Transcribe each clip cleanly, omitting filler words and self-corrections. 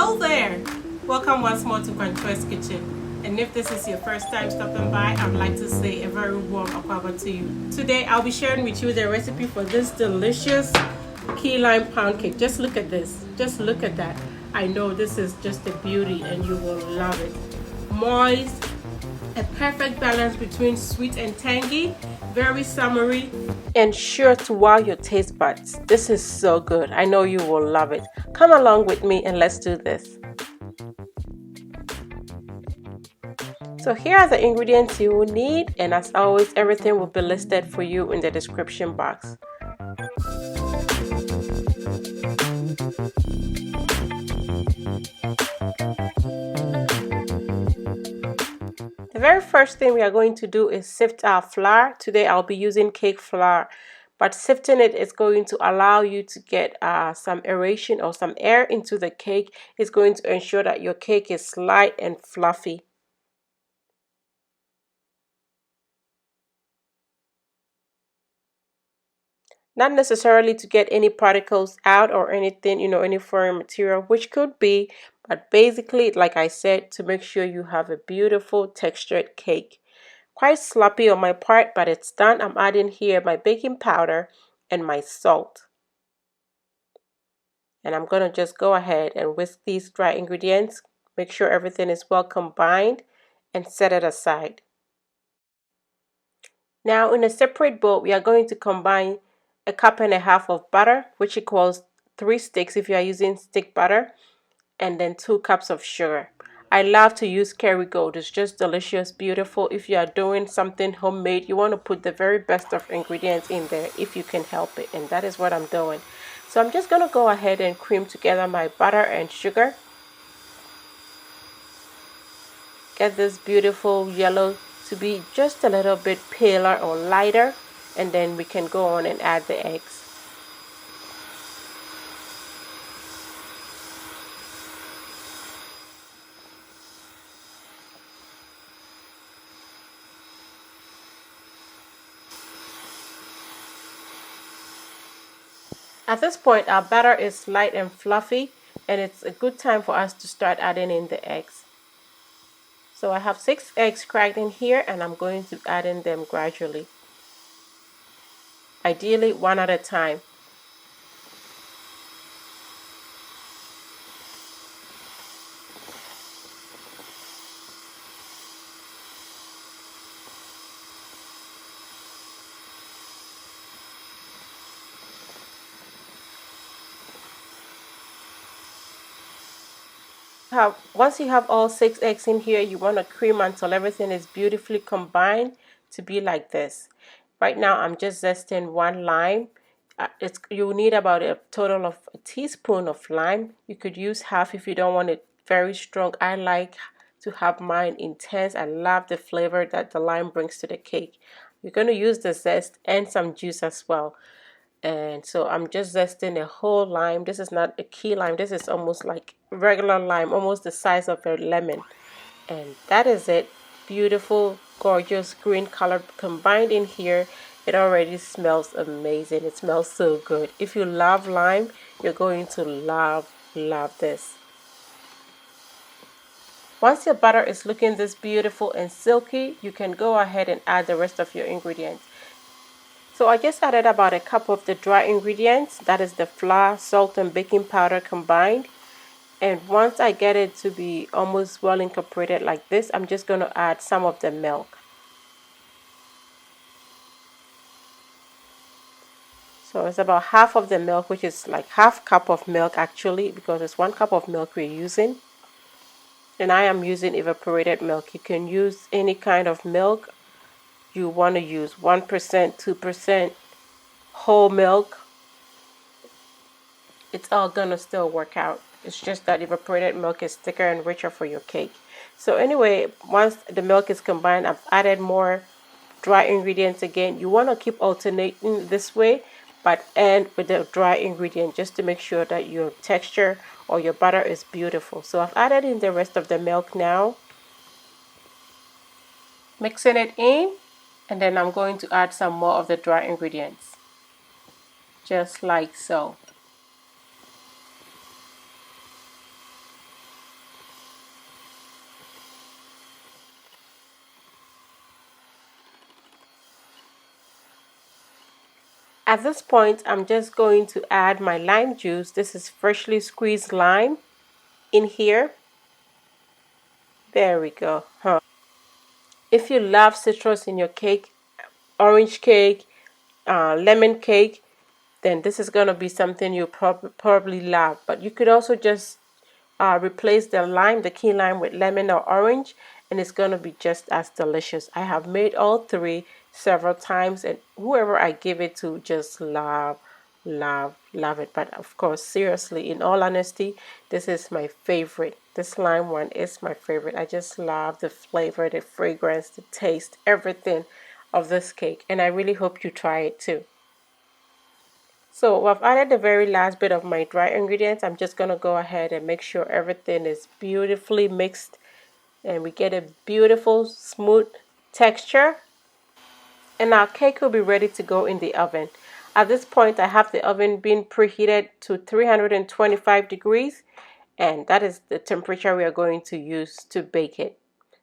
Hello there! Welcome once more to Controy's Kitchen. And if this is your first time stopping by, I'd like to say a very warm Ofam to you. Today I'll be sharing with you the recipe for this delicious key lime pound cake. Just look at this. Just look at that. I know this is just a beauty and you will love it. Moist, a perfect balance between sweet and tangy, very summery, and sure to wow your taste buds. This is so good. I know you will love it. Come along with me and let's do this. So here are the ingredients you will need, and as always, everything will be listed for you in the description box. The very first thing we are going to do is sift our flour. Today I'll be using cake flour, but sifting it is going to allow you to get some aeration or some air into the cake. It's going to ensure that your cake is light and fluffy. Not necessarily to get any particles out or anything, any foreign material, which could be, but basically, like I said, to make sure you have a beautiful textured cake. Quite sloppy on my part, but it's done. I'm adding here my baking powder and my salt. And I'm going to just go ahead and whisk these dry ingredients, make sure everything is well combined, and set it aside. Now in a separate bowl, we are going to combine a cup and a half of butter, which equals 3 sticks if you are using stick butter, and then 2 cups of sugar. I love to use Kerrygold. It's just delicious, beautiful. If you are doing something homemade, you want to put the very best of ingredients in there if you can help it, and that is what I'm doing. So I'm just going to go ahead and cream together my butter and sugar. Get this beautiful yellow to be just a little bit paler or lighter, and then we can go on and add the eggs. At this point, our batter is light and fluffy, and it's a good time for us to start adding in the eggs. So I have 6 eggs cracked in here, and I'm going to add in them gradually. Ideally, one at a time. Once you have all 6 eggs in here, you want to cream until everything is beautifully combined to be like this. Right now I'm just zesting 1 lime. You need about a total of a teaspoon of lime. You could use half if you don't want it very strong. I like to have mine intense. I love the flavor that the lime brings to the cake. You're going to use the zest and some juice as well. And so I'm just zesting a whole lime. This is not a key lime. This is almost like regular lime, almost the size of a lemon. And that is it. Beautiful, gorgeous green color combined in here. It already smells amazing. It smells so good. If you love lime, you're going to love this. Once your butter is looking this beautiful and silky, you can go ahead and add the rest of your ingredients. So I just added about a cup of the dry ingredients. That is the flour, salt, and baking powder combined. And once I get it to be almost well incorporated like this, I'm just going to add some of the milk. So it's about half of the milk, which is like half cup of milk actually, because it's 1 cup of milk we're using. And I am using evaporated milk. You can use any kind of milk you want to use, 1%, 2%, whole milk. It's all gonna still work out. It's just that evaporated milk is thicker and richer for your cake. So anyway, once the milk is combined, I've added more dry ingredients again. You want to keep alternating this way, but end with the dry ingredient just to make sure that your texture or your butter is beautiful. So I've added in the rest of the milk now, mixing it in. And then I'm going to add some more of the dry ingredients, just like so. At this point, I'm just going to add my lime juice. This is freshly squeezed lime in here. There we go. If you love citrus in your cake, orange cake, lemon cake, then this is going to be something you probably love. But you could also just replace the lime, the key lime, with lemon or orange, and it's going to be just as delicious. I have made all three several times, and whoever I give it to just love, love it. But of course, seriously, in all honesty, this is my favorite. This lime one is my favorite. I just love the flavor, the fragrance, the taste, everything of this cake, and I really hope you try it too. So I've added the very last bit of my dry ingredients. I'm just going to go ahead and make sure everything is beautifully mixed and we get a beautiful smooth texture. And our cake will be ready to go in the oven. At this point, I have the oven being preheated to 325 degrees, and that is the temperature we are going to use to bake it.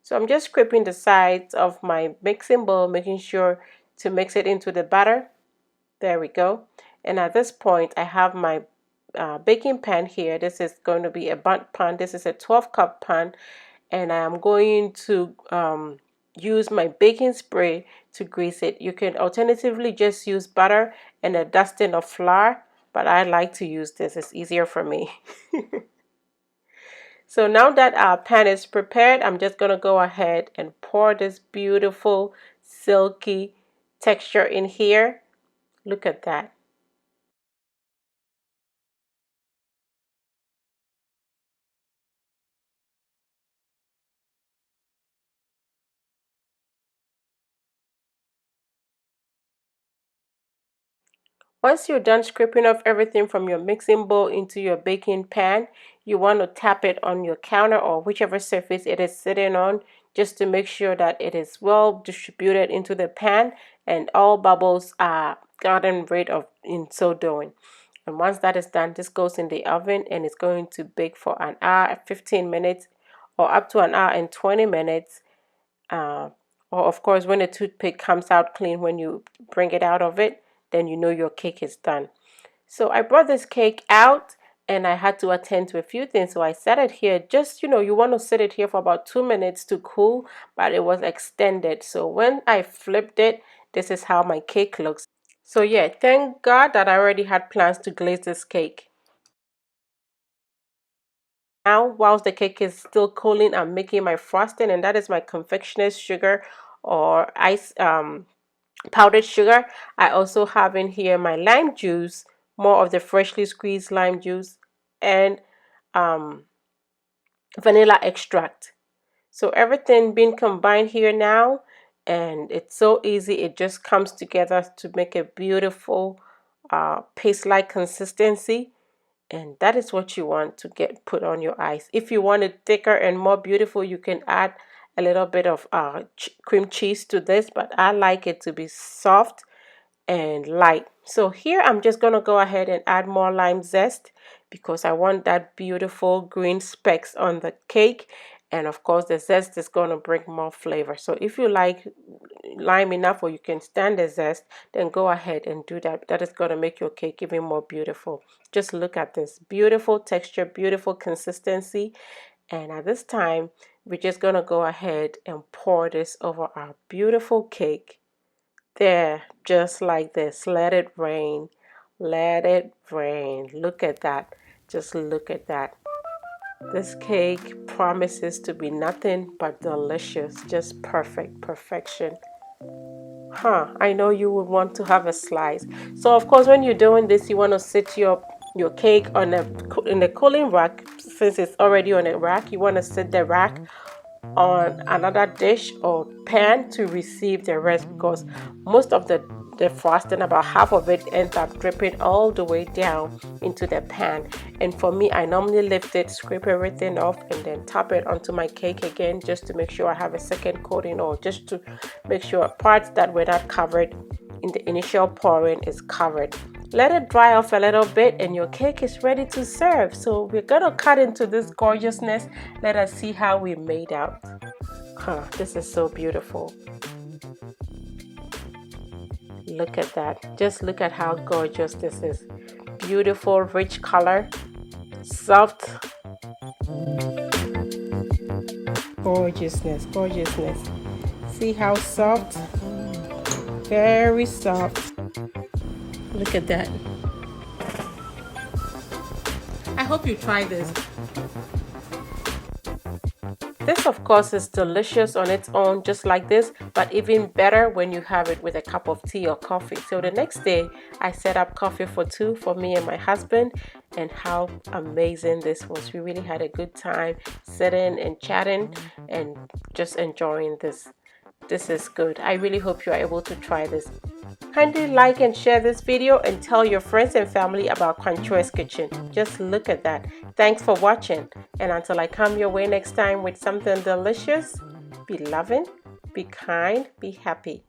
So I'm just scraping the sides of my mixing bowl, making sure to mix it into the batter. There we go. And at this point, I have my baking pan here. This is going to be a bundt pan. This is a 12-cup pan. And I am going to use my baking spray to grease it. You can alternatively just use butter and a dusting of flour, but I like to use this. It's easier for me. So now that our pan is prepared, I'm just going to go ahead and pour this beautiful silky texture in here. Look at that. Once you're done scraping off everything from your mixing bowl into your baking pan, you want to tap it on your counter or whichever surface it is sitting on, just to make sure that it is well distributed into the pan and all bubbles are gotten rid of in so doing. And once that is done, this goes in the oven and it's going to bake for an hour, 15 minutes, or up to an hour and 20 minutes. Uh, or of course, when the toothpick comes out clean when you bring it out of it, then you know your cake is done. So I brought this cake out and I had to attend to a few things. So I set it here. Just, you want to set it here for about 2 minutes to cool, but it was extended. So when I flipped it, this is how my cake looks. So yeah, thank God that I already had plans to glaze this cake. Now, whilst the cake is still cooling, I'm making my frosting, and that is my confectioner's sugar or ice powdered sugar. I also have in here my lime juice, more of the freshly squeezed lime juice, and um, vanilla extract. So everything being combined here now, and it's so easy. It just comes together to make a beautiful paste-like consistency. And that is what you want to get put on your ice. If you want it thicker and more beautiful, you can add a little bit of cream cheese to this, but I like it to be soft and light. So here I'm just going to go ahead and add more lime zest because I want that beautiful green specks on the cake. And of course the zest is going to bring more flavor. So if you like lime enough or you can stand the zest, then go ahead and do that. That is going to make your cake even more beautiful. Just look at this beautiful texture, beautiful consistency. And at this time, we're just going to go ahead and pour this over our beautiful cake. There, just like this. Let it rain. Let it rain. Look at that. Just look at that. This cake promises to be nothing but delicious. Just perfect. Perfection. I know you would want to have a slice. So of course, when you're doing this, you want to sit your cake on in a cooling rack. Since it's already on a rack, you want to sit the rack on another dish or pan to receive the rest, because most of the frosting, about half of it, ends up dripping all the way down into the pan. And for me, I normally lift it, scrape everything off, and then tap it onto my cake again, just to make sure I have a second coating, or just to make sure parts that were not covered in the initial pouring is covered. Let it dry off a little bit and your cake is ready to serve. So we're going to cut into this gorgeousness. Let us see how we made out. This is so beautiful. Look at that. Just look at how gorgeous this is. Beautiful, rich color, soft. Gorgeousness, gorgeousness. See how soft? Very soft. Look at that. I hope you try this. This, of course, is delicious on its own, just like this, but even better when you have it with a cup of tea or coffee. So the next day, I set up coffee for two for me and my husband, and how amazing this was. We really had a good time sitting and chatting and just enjoying this. This is good. I really hope you are able to try this. Kindly like and share this video and tell your friends and family about Quancho's Kitchen. Just look at that. Thanks for watching. And until I come your way next time with something delicious, be loving, be kind, be happy.